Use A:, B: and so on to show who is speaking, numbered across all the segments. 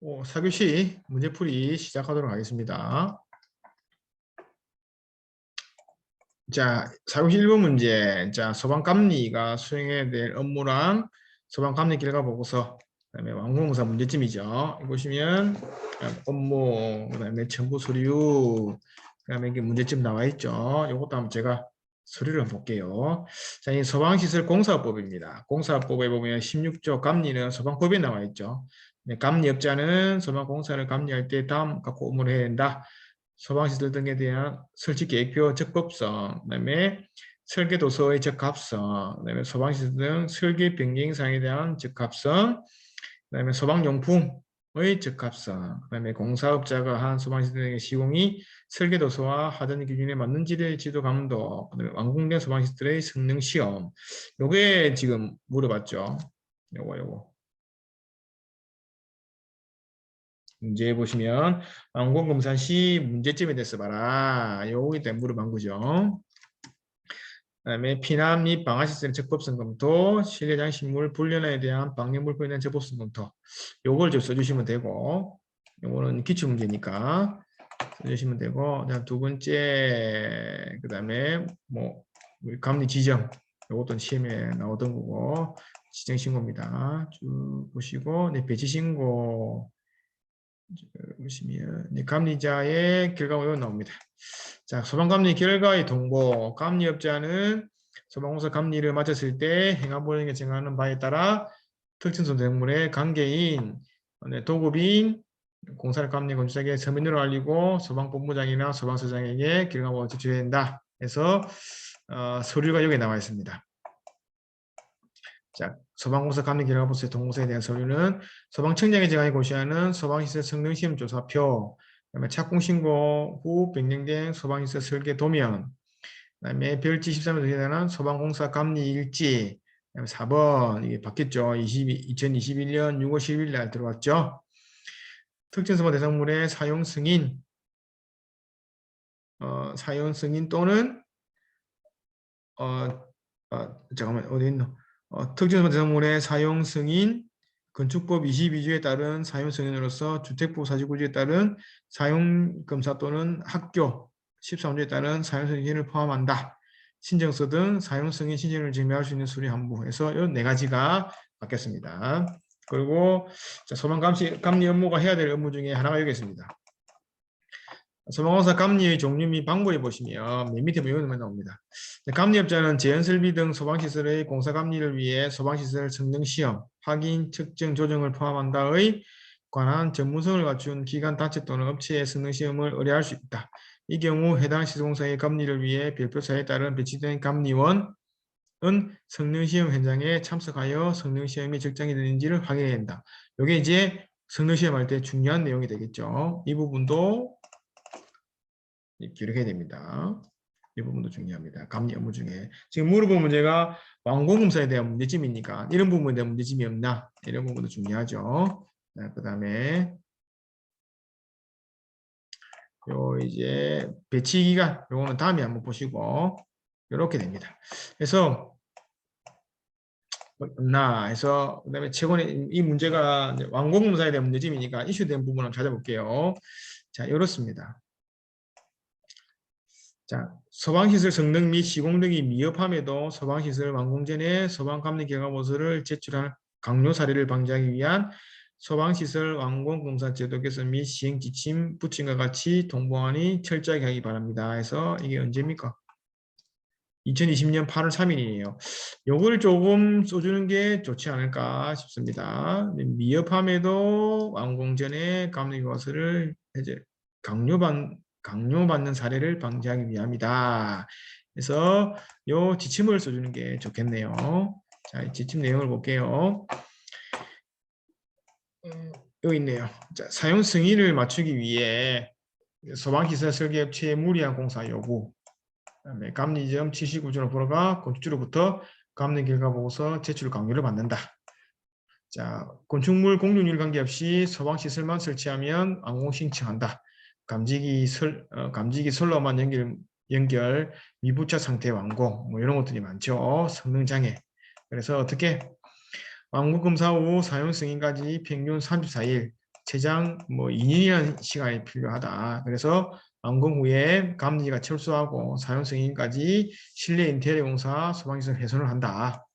A: 4교시 문제풀이 시작하도록 하겠습니다. 자, 4교시 1번 문제. 자, 소방감리가 수행해야 될 업무랑 소방감리 결과 보고서, 그다음에 완공검사 문제점이죠. 보시면 업무, 그다음에 첨부 서류, 그다음에 이게 문제점 나와 있죠. 이것도 한번 제가 서류를 한번 볼게요. 자, 이 소방시설 공사법입니다. 공사법에 보면 16조 감리는 소방법에 나와 있죠. 감리업자는 소방공사를 감리할 때 다음 갖고 업무를 해야 된다. 소방시설 등에 대한 설치 계획표 적법성, 그다음에 설계 도서의 적합성, 그다음에 소방시설 등 설계 변경 사항에 대한 적합성, 그다음에 소방용품의 적합성, 그다음에 공사업자가 한 소방시설 등의 시공이 설계 도서와 하단 기준에 맞는지를 지도 감독, 그다음에 완공된 소방시설의 성능 시험. 요게 지금 물어봤죠. 요거. 문제 보시면 완공검사 시 문제점에 대해서 봐라. 요거에 대한 물어본 거죠. 그다음에 피난 및 방화시설 적법성 검토, 실내장 식물 불련에 대한 방역물품에 대한 적법성 검토. 요걸 좀 써주시면 되고, 요거는 기출문제니까 써주시면 되고, 두 번째, 그다음에 뭐 감리 지정, 요것도 시험에 나오던 거고, 지정 신고입니다. 쭉 보시고, 네, 배치 신고. 보시면 감리자의 결과가 나옵니다. 자, 소방감리 결과의 통보. 감리업자는 소방공사 감리를 마쳤을 때 행안부령에 정하는 바에 따라 특정 소생물의 관계인, 도급인, 공사를 감리 건축자에게 서면으로 알리고 소방본부장이나 소방서장에게 결과를 제출해야 된다. 해서 서류가 여기 나와 있습니다. 자, 소방공사 감리 결과보고서의 동공사에 대한 서류는 소방청장이 정하여 고시하는 소방시설 성능시험 조사표, 그다음에 착공신고 후 변경된 소방시설 설계 도면, 그다음에 별지 13에서 해당하는 소방공사 감리 일지, 그다음에 4번 이게 바뀌었죠. 2021년 6월 10일 날 들어왔죠. 특정 소방 대상물의 사용 승인, 사용 승인 또는 잠깐만 어디 있노? 특정 대상물의 사용 승인, 건축법 22조에 따른 사용 승인으로서 주택법 49조에 따른 사용 검사 또는 학교 13조에 따른 사용 승인을 포함한다. 신청서 등 사용 승인 신청을 증명할 수 있는 서류 한부에서 이 네 가지가 바뀌었습니다. 그리고 소방 감리 업무가 해야 될 업무 중에 하나가 여기 있습니다. 소방공사 감리의 종류 및 방법에 보시면 맨 밑에 이런 나옵니다. 감리업자는 제연설비 등 소방시설의 공사감리를 위해 소방시설 성능시험, 확인, 측정, 조정을 포함한다의 관한 전문성을 갖춘 기관, 단체 또는 업체의 성능시험을 의뢰할 수 있다. 이 경우 해당 시설공사의 감리를 위해 별표사에 따른 배치된 감리원은 성능시험 현장에 참석하여 성능시험이 적정이 되는지를 확인해야 한다. 이게 이제 성능시험할 때 중요한 내용이 되겠죠. 이 부분도 기록해야 됩니다. 이 부분도 중요합니다. 감리 업무 중에 지금 물어본 문제가 완공검사에 대한 문제점이니까 이런 부분에 대한 문제점이 없나 이런 부분도 중요하죠. 그 다음에 요 이제 배치 기간 요거는 다음에 한번 보시고 이렇게 됩니다. 그래서 없나 해서 그다음에 최근에 이 문제가 완공검사에 대한 문제점이니까 이슈된 부분을 한번 찾아볼게요. 자, 이렇습니다. 자, 소방시설 성능 및 시공 등이 미흡함에도 소방시설 완공 전에 소방감리 결과보고서를 제출한 강요 사례를 방지하기 위한 소방시설 완공검사 제도 개선 및 시행 지침 부침과 같이 통보안이 철저하게 하기 바랍니다. 해서 이게 언제입니까? 2020년 8월 3일이에요. 요걸 조금 써주는 게 좋지 않을까 싶습니다. 미흡함에도 완공 전에 감리 결과서를 이제 강요받는 사례를 방지하기 위함이다. 그래서 요 지침을 써주는 게 좋겠네요. 자, 지침 내용을 볼게요. 여기 있네요. 자, 사용 승인을 맞추기 위해 소방시설 설계업체의 무리한 공사 여부, 그다음에 감리점 79조로 보러가 건축주로부터 감리 결과 보고서 제출 강요를 받는다. 자, 건축물 공유율 관계없이 소방시설만 설치하면 완공 신청한다. 감지기 선로만 연결 미부착 상태 완공 뭐 이런 것들이 많죠. 성능 장애. 그래서 어떻게 완공 검사 후 사용 승인까지 평균 34일, 최장 뭐 2년이라는 시간이 필요하다. 그래서 완공 후에 감리가 철수하고 사용 승인까지 실내 인테리어 공사 소방시설 훼손을 한다.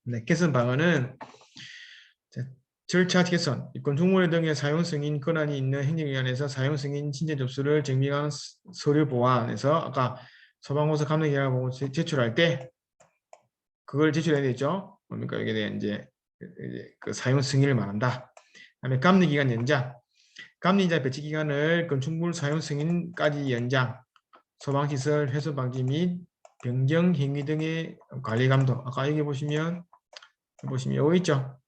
A: 네, 개선 방안은 절차 개선, 건축물 등의 사용 승인 권한이 있는 행정기관에서 사용 승인 신청 접수를 증명한 서류 보완해서 아까 소방공사 감리계약 보고 제출할 때 그걸 제출해야 되죠. 뭡니까 여기에 대한 이제 그 사용 승인을 말한다. 그다음에 감리기간 연장, 감리자 배치 기간을 건축물 사용 승인까지 연장, 소방시설 훼손 방지 및 변경 행위 등의 관리 감독. 아까 여기 보시면 여기 있죠.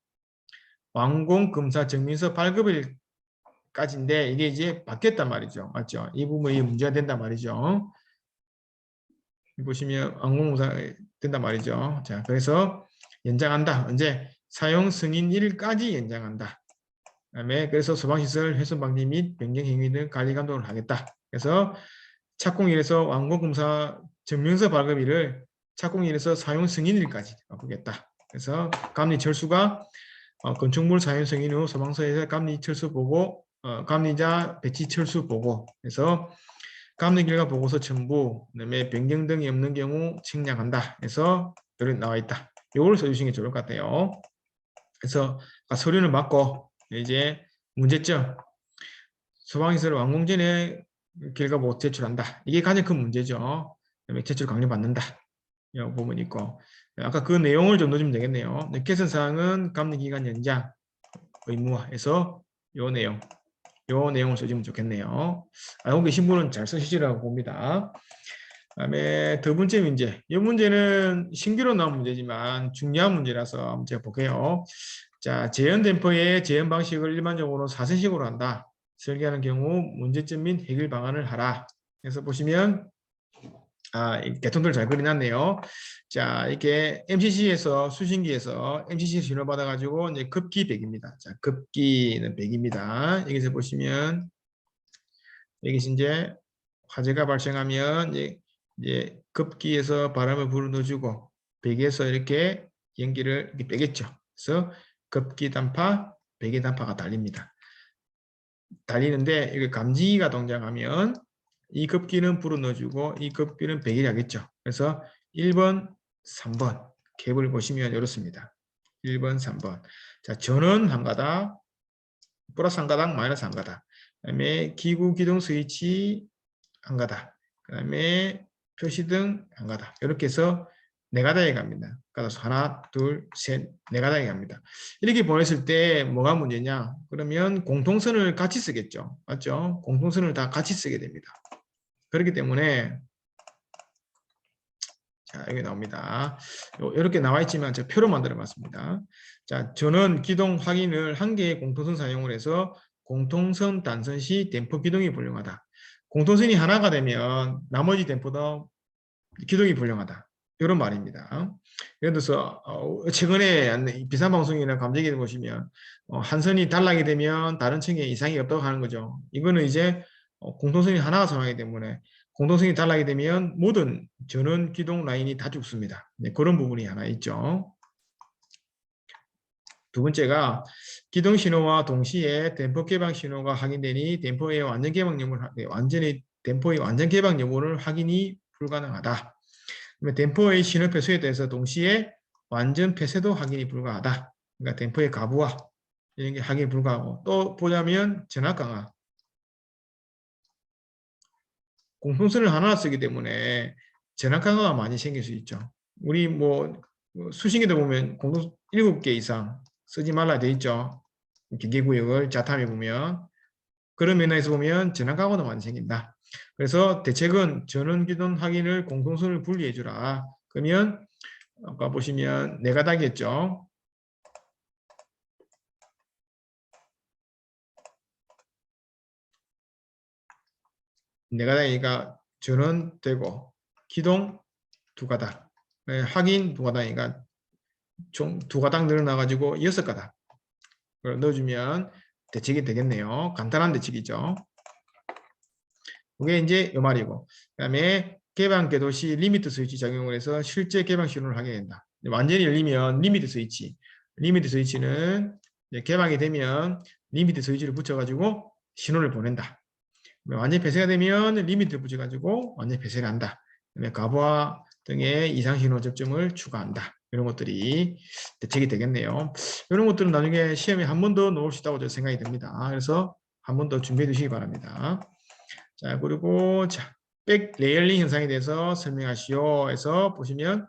A: 완공 검사 증명서 발급일까지인데 이게 이제 바뀌었단 말이죠. 맞죠? 이 부분이 문제가 된단 말이죠. 보시면 완공검사 된단 말이죠. 자, 그래서 연장한다. 언제? 사용 승인일까지 연장한다. 그다음에 그래서 소방시설 훼손 방지 및 변경 행위 등 관리 감독을 하겠다. 그래서 착공일에서 완공검사 증명서 발급일을 착공일에서 사용 승인일까지 바꾸겠다. 그래서 감리 철수가 건축물 사용 승인 후 소방서에서 감리 철수 보고 감리자 배치 철수 보고 해서 감리 결과 보고서 첨부, 그다음에 변경 등이 없는 경우 측량한다. 해서 여기 나와 있다. 이걸 써주시는 게 좋을 것 같아요. 그래서 서류는 맞고 이제 문제점, 소방시설 완공 전에 결과 보고 제출한다. 이게 가장 큰 문제죠. 그다음에 제출 강요받는다. 이 부분이 있고 아까 그 내용을 좀 넣어주면 되겠네요. 개선 사항은 감리 기간 연장 의무화해서 요 내용을 써주면 좋겠네요. 알고 계신 분은 잘 쓰시리라고 봅니다. 그다음에 두 번째 문제. 이 문제는 신규로 나온 문제지만 중요한 문제라서 한번 제가 볼게요. 자, 재현 댐퍼의 재현 방식을 일반적으로 4선식으로 한다. 설계하는 경우 문제점 및 해결 방안을 하라. 그래서 보시면 개통들 잘 그려놨네요. 자, 이렇게 MCC에서 수신기에서 MCC 신호 받아가지고 이제 급기 100입니다. 자, 급기는 100입니다. 여기서 보시면 여기서 이제 화재가 발생하면 이제 급기에서 바람을 불어넣어주고 100에서 이렇게 연기를 이렇게 빼겠죠. 그래서 급기 단파, 100의 단파가 달립니다. 달리는데 이게 감지기가 동작하면 이 급기는 불어넣어주고 이 급기는 100이 하겠죠. 그래서 1번, 3번 캡을 보시면 이렇습니다. 1번, 3번. 자, 전원 한 가닥, 플러스 한 가닥, 마이너스 한 가닥. 그다음에 기구 기동 스위치 한 가닥. 그다음에 표시등 한 가닥. 이렇게 해서 네 가닥에 갑니다. 그래서 하나, 둘, 셋, 네 가닥에 갑니다. 이렇게 보냈을 때 뭐가 문제냐? 그러면 공통선을 같이 쓰겠죠. 맞죠? 공통선을 다 같이 쓰게 됩니다. 그렇기 때문에 자, 여기 나옵니다. 이렇게 나와 있지만 제가 표로 만들어 봤습니다. 자, 저는 기동 확인을 한 개의 공통선 사용을 해서 공통선 단선 시 댐퍼 기동이 불량하다. 공통선이 하나가 되면 나머지 댐퍼도 기동이 불량하다. 이런 말입니다. 예를 들어서 최근에 비상 방송이나 감정기에 보시면 한 선이 달라게 되면 다른 층에 이상이 없다고 하는 거죠. 이거는 이제 공통선이 하나가 상하기 때문에 공동성이 달라게 되면 모든 전원 기동 라인이 다 죽습니다. 네, 그런 부분이 하나 있죠. 두 번째가 기동 신호와 동시에 댐퍼 개방 신호가 확인되니 댐퍼의 완전 개방 여부를 댐퍼의 완전 개방 여부를 확인이 불가능하다. 댐퍼의 신호 폐쇄에 대해서 동시에 완전 폐쇄도 확인이 불가하다. 그러니까 댐퍼의 가부화 이런 게 확인이 불가하고 또 보자면 전압 강화. 공통선을 하나 쓰기 때문에 전압 강화가 많이 생길 수 있죠. 우리 뭐 수신기도 보면 공통 7개 이상 쓰지 말라 돼 있죠. 기계구역을 자탐해 보면 그런 면에서 보면 전압 강화도 많이 생긴다. 그래서 대책은 전원기동 확인을 공통선을 분리해 주라. 그러면 아까 보시면 네 가닥이었죠. 네 가닥이니까 전원되고 기동 두 가닥, 확인 두 가닥이니까 총 두 가닥 늘어나가지고 6가닥 넣어주면 대책이 되겠네요. 간단한 대책이죠. 그게 이제 요 말이고, 그다음에 개방 궤도 시 리미트 스위치 작용을 해서 실제 개방 신호를 하게 된다. 완전히 열리면 리미트 스위치는 개방이 되면 리미트 서유지를 붙여가지고 신호를 보낸다. 완전히 폐쇄가 되면 리미트를 붙여가지고 완전히 폐쇄를 한다. 그다음에 가부화 등의 이상 신호 접점을 추가한다. 이런 것들이 대책이 되겠네요. 이런 것들은 나중에 시험에 한 번 더 넣을 수 있다고 저는 생각이 듭니다. 그래서 한 번 더 준비해 두시기 바랍니다. 자, 그리고 자, 백 레이어링 현상에 대해서 설명하시오 해서 보시면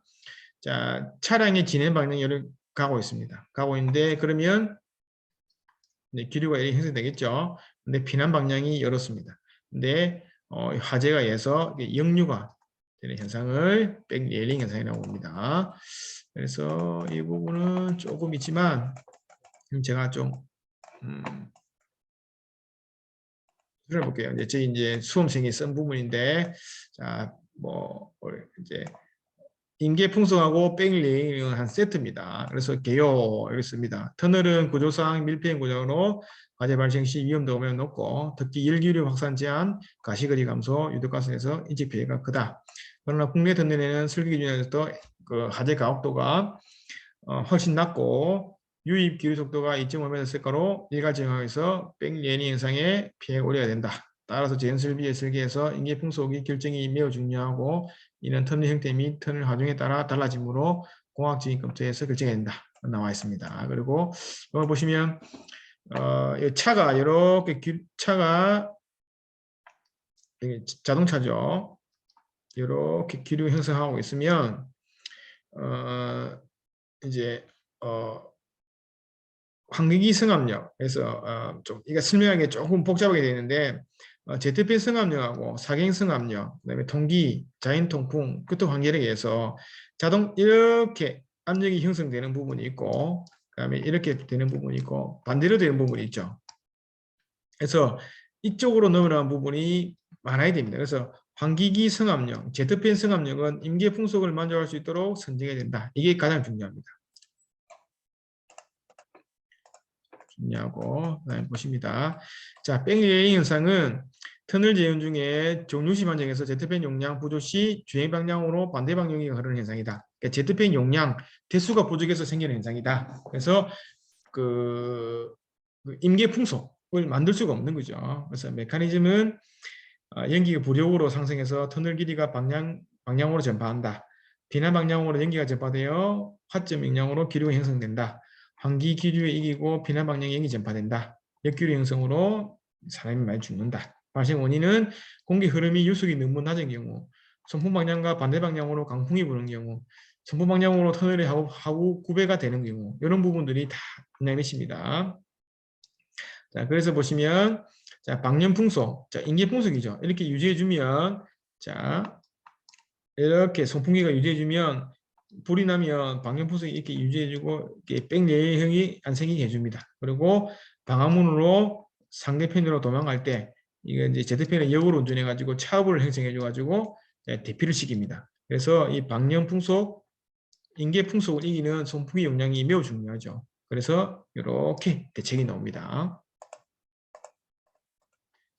A: 자, 차량의 진행 방향이 가고 있습니다. 가고 있는데 그러면 기류가 이렇게 형성되겠죠. 근데 피난 방향이 이렇습니다. 근데 화재가 의해서 역류가 되는 현상을 백레일링 현상이라고 봅니다. 그래서 이 부분은 조금 있지만 제가 좀 해볼게요. 이제 수험생이 쓴 부분인데 자, 뭐 이제 임계풍속하고 백레일링은 한 세트입니다. 그래서 개요 여기 있습니다. 터널은 구조상 밀폐형 구조로 화재 발생 시 위험도가 매우 높고 특히 열기류 확산 제한, 가시거리 감소, 유독가스에서 인적 피해가 크다. 그러나 국내 터널에는 설계 기준에서 그 화재 가혹도가 훨씬 낮고 유입 기류 속도가 2.5ms가로 일괄 정황에서 백레일링 현상에 피해 우려가 된다. 따라서 제연설비의 설계에서 임계풍속의 결정이 매우 중요하고 이는 터널 형태 및 터널 하중에 따라 달라지므로 공학적인 검토에서 결정해야 된다. 나와 있습니다. 그리고 이걸 보시면 차가 이렇게 차가 자동차죠. 이렇게 기류 형성하고 있으면 이제 환기기 승합력 그래서 좀 이게 설명하기 조금 복잡하게 되는데 제트팬 승합력하고 사경 승합력, 그다음에 통기, 자연 통풍, 교통 환기력에 의해서 자동 이렇게 압력이 형성되는 부분이 있고, 그다음에 이렇게 되는 부분이 있고 반대로 되는 부분이 있죠. 그래서 이쪽으로 넘어가는 부분이 많아야 됩니다. 그래서 환기기 승합력, 제트팬 승합력은 임계 풍속을 만족할 수 있도록 선정해야 된다. 이게 가장 중요합니다. 중요하고 보십니다. 자, 백레일링 현상은 터널 재현 중에 종류시 반정에서 제트팬 용량 부족 시 주행 방향으로 반대 방향이 흐르는 현상이다. 그러니까 제트팬 용량 대수가 부족해서 생기는 현상이다. 그래서 그 임계 풍속을 만들 수가 없는 거죠. 그래서 메커니즘은 연기가 부력으로 상승해서 터널 길이가 방향으로 전파한다. 비난 방향으로 연기가 전파되어 화점 영향으로 기류가 형성된다. 환기 기류에 이기고 비난 방향에 연기 전파된다. 역기류 형성으로 사람이 많이 죽는다. 발생 원인은 공기 흐름이 유속이 너무 낮은 경우, 선풍 방향과 반대 방향으로 강풍이 부는 경우, 선풍 방향으로 터널이 하고 구배가 되는 경우, 이런 부분들이 다 영향을 미칩니다. 자, 그래서 보시면 자, 방염풍속, 자, 인계풍속이죠. 이렇게 유지해주면, 자, 이렇게 선풍기가 유지해주면 불이 나면 방염풍속이 이렇게 유지해주고 이렇게 백레일형이 안 생기게 해줍니다. 그리고 방화문으로 상대편으로 도망갈 때 이거 이제 제트편을 역으로 운전해가지고 차압을 형성해줘가지고 대피를 시킵니다. 그래서 이 방염풍속, 인계풍속을 이기는 선풍기 용량이 매우 중요하죠. 그래서 이렇게 대책이 나옵니다.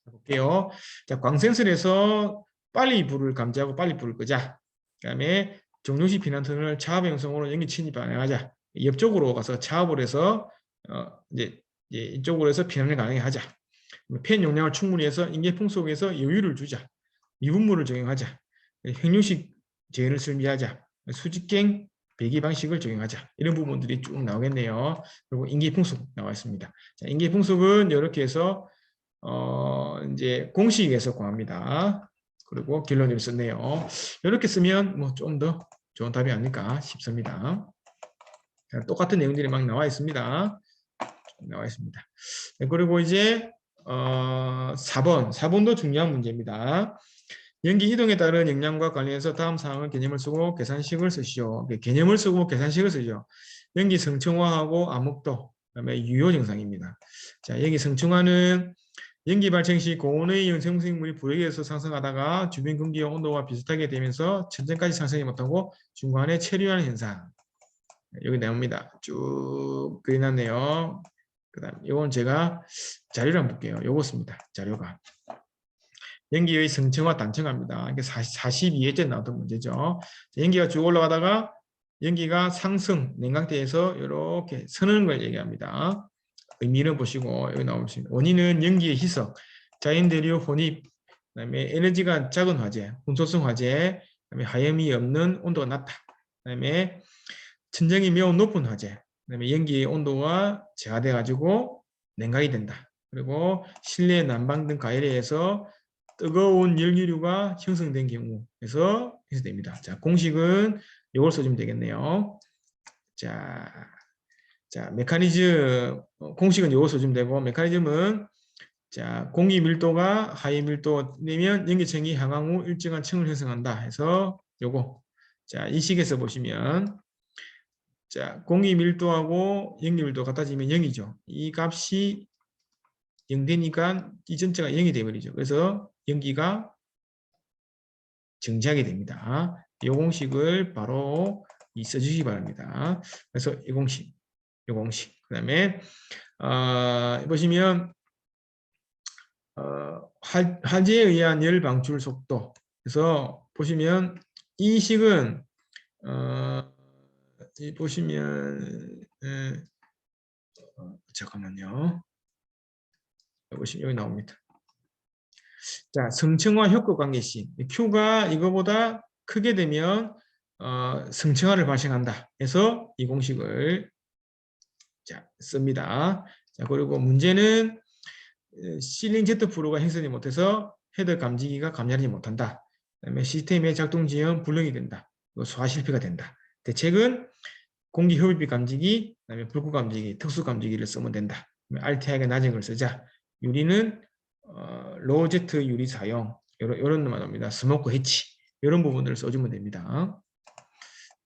A: 볼게요. 자, 광센슬에서 빨리 불을 감지하고 빨리 불을 끄자. 그 다음에 종료시 피난 터널 차압 형성으로 연기 침입 가능하자. 옆쪽으로 가서 차압을 해서 이제 이쪽으로 해서 피난을 가능하게 하자. 팬 용량을 충분히 해서 인계풍 속에서 여유를 주자. 미분물을 적용하자. 횡류식 재해를 설비하자. 수직갱 배기 방식을 적용하자. 이런 부분들이 쭉 나오겠네요. 그리고 인계풍속 나와 있습니다. 자, 인계풍속은 이렇게 해서 이제 공식에서 구합니다. 그리고 결론을 썼네요. 이렇게 쓰면 뭐 좀 더 좋은 답이 아닐까 싶습니다. 똑같은 내용들이 막 나와 있습니다. 나와 있습니다. 그리고 이제 4번도 중요한 문제입니다. 연기 이동에 따른 영향과 관련해서 다음 사항을 개념을 쓰고 계산식을 쓰시오. 개념을 쓰고 계산식을 쓰죠. 연기 성층화하고 암흑도, 그다음에 유효 증상입니다. 자, 여기 성층화는 연기 발생 시 고온의 영생물이 부력에서 상승하다가 주변 공기의 온도와 비슷하게 되면서 천정까지 상승이 못하고 중간에 체류하는 현상. 여기 나옵니다. 쭉 그려놨네요. 그 다음 이건 제가 자료를 한번 볼게요. 요거 씁니다. 자료가. 연기의 성층화 단층화입니다. 이게 42회째 나왔던 문제죠. 연기가 쭉 올라가다가 연기가 상승, 냉각대에서 이렇게 서는 걸 얘기합니다. 의미를 보시고 여기 나오십니다. 원인은 연기의 희석, 자연대류 혼입, 그다음에 에너지가 작은 화재, 혼소성 화재, 그다음에 하염이 없는 온도가 낮다. 그다음에 천정이 매우 높은 화재, 그다음에 연기의 온도가 저하돼 가지고 냉각이 된다. 그리고 실내 난방 등 가열에 의해서 뜨거운 열기류가 형성된 경우에서 됩니다. 자, 공식은 이걸 써주면 되겠네요. 자, 메커니즘 공식은 이걸 써주면 되고 메커니즘은 자, 공기 밀도가 하위 밀도면 연기층이 향한 후 일정한 층을 형성한다 해서 요거 자, 이 식에서 보시면 자, 공기 밀도하고 연기 밀도 같아지면 0이죠. 이 값이 0 되니까 이 전체가 0이 되어버리죠. 그래서 연기가 증지하게 됩니다. 이 공식을 바로 써주시기 바랍니다. 그래서 이 공식, 그 다음에 보시면 화재에 의한 열 방출 속도. 그래서 보시면 이 식은 보시면 잠깐만요. 보시면 여기 나옵니다. 자, 성층화 효과 관계식. Q가 이거보다 크게 되면 성층화를 발생한다. 해서 이 공식을 자, 씁니다. 자, 그리고 문제는 실링 Z프로가 행선이 못해서 헤더 감지기가 감지하지 못한다. 그다음에 시스템의 작동 지연 불능이 된다. 소화 실패가 된다. 대책은 공기 흡입 감지기, 그다음에 불구 감지기, 특수 감지기를 쓰면 된다. RTI가 낮은 걸 쓰자. 유리는 로제트 유리 사용 이런 놈만 옵니다. 스모크 해치 이런 부분들을 써주면 됩니다.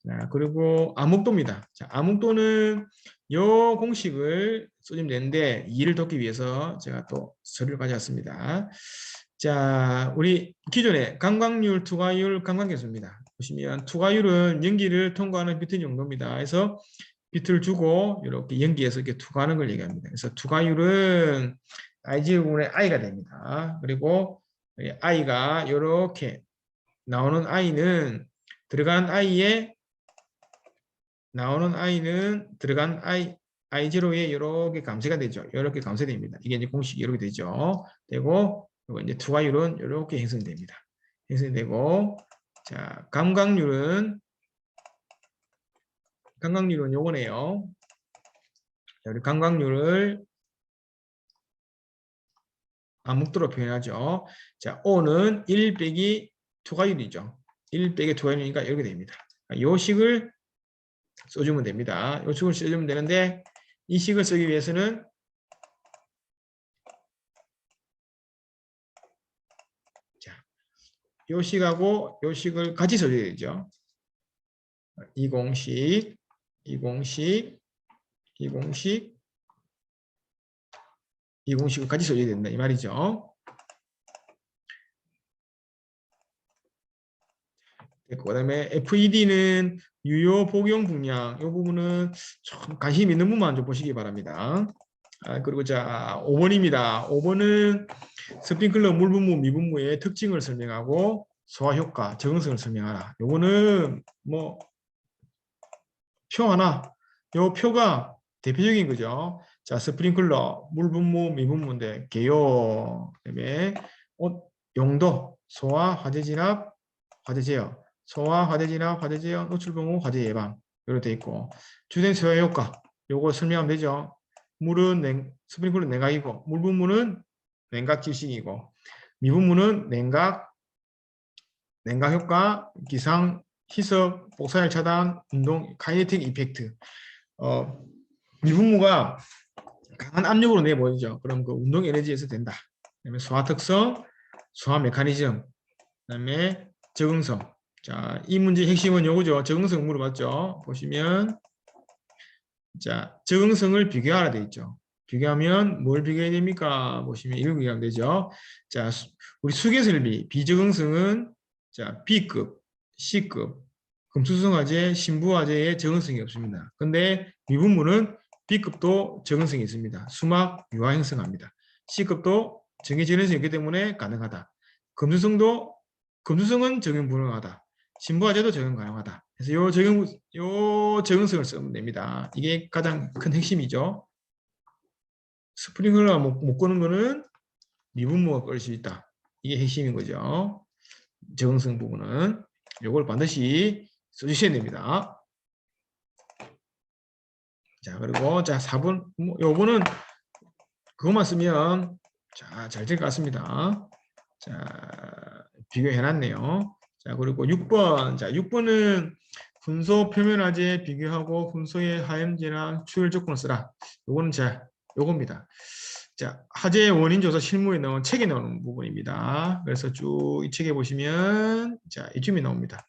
A: 자, 그리고 암흑도입니다. 자, 암흑도는 이 공식을 써주면 되는데 이해를 돕기 위해서 제가 또 서류를 가져왔습니다. 자, 우리 기존에 강광률, 투과율, 강광계수입니다. 보시면 투과율은 연기를 통과하는 비트 정도입니다. 그래서 비트를 주고 이렇게 연기해서 이렇게 투과하는 걸 얘기합니다. 그래서 투과율은 I0분의 I가 됩니다. 그리고 I가 이렇게 나오는 I는 들어간 I에 나오는 I는 들어간 I0에 이렇게 감쇄가 되죠. 이렇게 감쇄됩니다. 이게 이제 공식이 이렇게 되죠. 되고 그리고 이제 투과율은 이렇게 형성됩니다. 형성되고 자, 감광률은 요거네요. 자, 우리 감광률을 암흑도로 표현하죠. 자, O는 1 빼기 투과율이죠. 1 빼기 투과율이니까 이렇게 됩니다. 이 식을 써주면 됩니다. 이 식을 써주면 되는데 이 식을 쓰기 위해서는 자, 이 식하고 이 식을 같이 써줘야 되죠. 이 공식, 이 공식, 이 공식, 이 공식을 같이 써줘야 된다 이 말이죠. 그 다음에 FED는 유효 복용 분량 이 부분은 좀 관심 있는 부분만 좀 보시기 바랍니다. 그리고 자 5번입니다. 5번은 스프링클러 물분무 미분무의 특징을 설명하고 소화 효과, 적응성을 설명하라. 요거는 뭐 표 하나, 요 표가 대표적인 거죠. 자, 스프링클러 물분무 미분무인데 개요, 그다음에 용도, 소화, 화재 진압, 화재 제어, 소화, 화재 진압, 화재 제어, 노출 방호, 화재 예방 이렇게 돼 있고 주된 소화 효과 요거 설명하면 되죠. 물은 스프링클러 냉각이고 물분무는 냉각 질식이고 미분무는 냉각 효과, 기상, 희석, 복사열 차단, 운동, 카이네틱 이펙트. 미분무가 강한 압력으로 내보이죠. 그럼 그 운동 에너지에서 된다. 그다음에 소화 특성, 소화 메커니즘, 그다음에 적응성. 자, 이 문제의 핵심은 요거죠. 적응성 물어봤죠. 보시면 자, 적응성을 비교하라 돼 있죠. 비교하면 뭘 비교해야 됩니까? 보시면 이걸 비교하면 되죠. 자, 우리 수계설비 비적응성은 자, B급, C급, 금수성화재, 신부화재에 적응성이 없습니다. 근데 미분무는 B급도 적응성이 있습니다. 수막, 유화 형성합니다. C급도 정해진 현성이 있기 때문에 가능하다. 금수성은 적용 불능하다. 신부화재도 적용 가능하다. 그래서 요 적응성을 쓰면 됩니다. 이게 가장 큰 핵심이죠. 스프링클러가 못 끄는 거는 미분모가 끌 수 있다. 이게 핵심인 거죠. 적응성 부분은 이걸 반드시 써주셔야 됩니다. 자, 그리고 자 4번 요거는 그것만 쓰면 자, 잘 될 것 같습니다. 자, 비교해놨네요. 자, 그리고 6번. 자, 6번은 분소 표면화재 비교하고 분소의 하염제나 추열 조건을 쓰라. 요거는 자, 요겁니다. 자, 화재의 원인 조사 실무에 나온 책에 나오는 부분입니다. 그래서 쭉 이 책에 보시면 자, 이쯤이 나옵니다.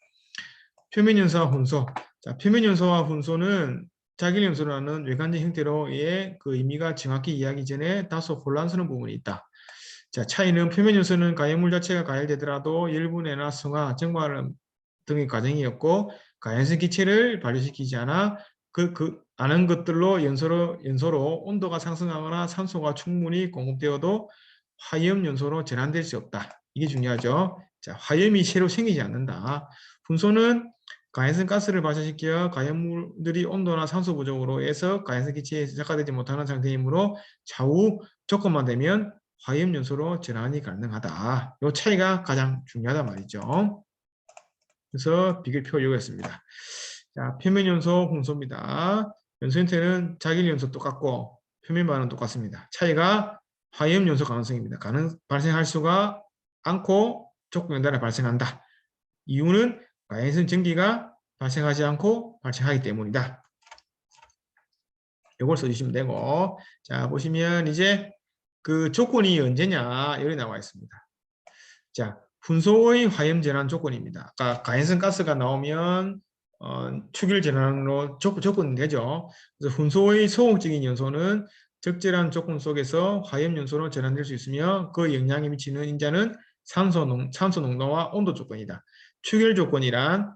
A: 표면 연소와 분소. 자, 표면 연소와 분소는 자길 연소라는 외관적 형태로의 그 의미가 정확히 이해하기 전에 다소 혼란스러운 부분이 있다. 자, 차이는 표면 연소는 가열물 자체가 가열되더라도 열분해나 성화, 정화 등의 과정이었고 가연성 기체를 발효시키지 않아 아는 것들로 연소로 온도가 상승하거나 산소가 충분히 공급되어도 화염 연소로 전환될 수 없다. 이게 중요하죠. 자, 화염이 새로 생기지 않는다. 분소는 가연성 가스를 발생시켜 가연물들이 온도나 산소 부족으로 해서 가연성 기체에 적화되지 못하는 상태이므로 좌우 조건만 되면 화염 연소로 전환이 가능하다. 이 차이가 가장 중요하다 말이죠. 그래서 비교표 이용했습니다. 자, 표면 연소, 분소입니다. 연소 형태는 자길 연소 똑같고 표면 반응 똑같습니다. 차이가 화염 연소 가능성입니다. 발생할 수가 않고 조건 연달아 발생한다. 이유는 가연성 전기가 발생하지 않고 발생하기 때문이다. 이걸 써주시면 되고, 자 보시면 이제 그 조건이 언제냐 여기 나와 있습니다. 자, 분소의 화염 전환 조건입니다. 아까 가연성 가스가 나오면 축일 전환으로 조건이 되죠. 그래서 분소의 소극적인 연소는 적절한 조건 속에서 화염 연소로 전환될 수 있으며 그 영향이 미치는 인자는 산소 농도와 온도 조건이다. 축일 조건이란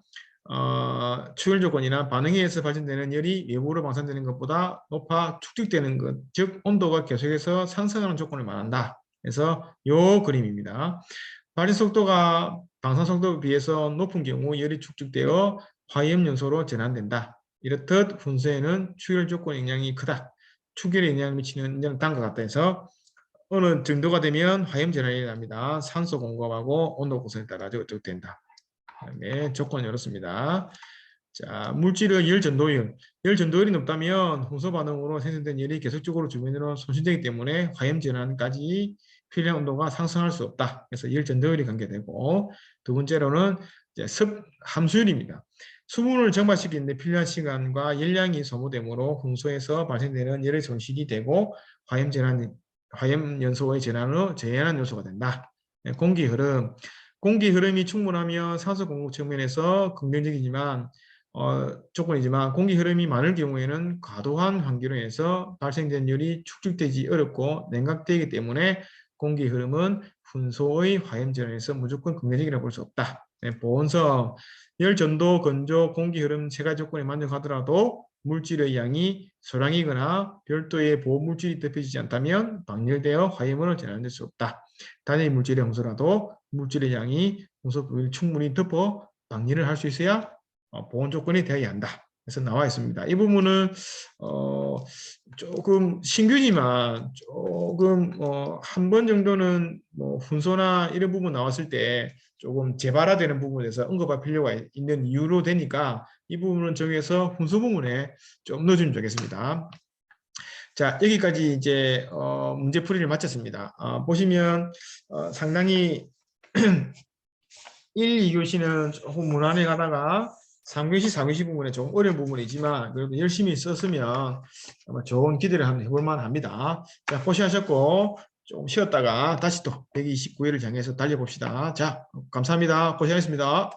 A: 반응에 의해서 발생되는 열이 외부로 방산되는 것보다 높아 축적되는 것, 즉 온도가 계속해서 상승하는 조건을 말한다. 그래서 이 그림입니다. 발생 속도가 방산 속도에 비해서 높은 경우 열이 축적되어 화염 연소로 전환된다. 이렇듯 분소에는 축열 조건 영향이 크다. 축열에 영향을 미치는 인자는 다음과 같다 해서 어느 정도가 되면 화염 전환이 일어납니다. 산소 공급하고 온도 구성에 따라 적용된다. 그다음에 조건이 이렇습니다. 자, 물질의 열 전도율. 열 전도율이 높다면 혼소 반응으로 생성된 열이 계속적으로 주변으로 손실되기 때문에 화염 전환까지 필요한 온도가 상승할 수 없다. 그래서 열 전도율이 관계되고, 두 번째로는 이제 함수율입니다. 수분을 증발시키는데 필요한 시간과 열량이 소모되므로 혼소에서 발생되는 열의 손실이 되고 화염 연소의 전환으로 제한하는 요소가 된다. 공기 흐름. 공기 흐름이 충분하면 산소 공급 측면에서 긍정적이지만 조건이지만 공기 흐름이 많을 경우에는 과도한 환기로 인해서 발생된 열이 축적되지 어렵고 냉각되기 때문에 공기 흐름은 분소의 화염 전환에서 무조건 긍정적이라고 볼 수 없다. 보온성, 열 전도, 건조, 공기 흐름 세 가지 조건에 만족하더라도 물질의 양이 소량이거나 별도의 보호 물질이 덮여지지 않다면 방열되어 화염으로 전환될 수 없다. 단일 물질의 홍수라도 물질의 양이 홍수 부위를 충분히 덮어 방열을 할 수 있어야 보온 조건이 되어야 한다. 그래서 나와 있습니다. 이 부분은 조금 신규지만 조금 한 번 정도는 뭐 훈소나 이런 부분 나왔을 때 조금 재발화되는 부분에서 언급할 필요가 있는 이유로 되니까 이 부분은 정해서 훈소 부분에 좀 넣어주면 좋겠습니다. 자, 여기까지 이제 문제풀이를 마쳤습니다. 보시면 상당히 1, 2교시는 조금 무난해 가다가 3교시, 4교시 부분에 조금 어려운 부분이지만 그래도 열심히 썼으면 아마 좋은 기대를 한번 해볼 만합니다. 자, 고생하셨고 좀 쉬었다가 다시 또 129회를 향해서 달려봅시다. 자, 감사합니다. 고생하셨습니다.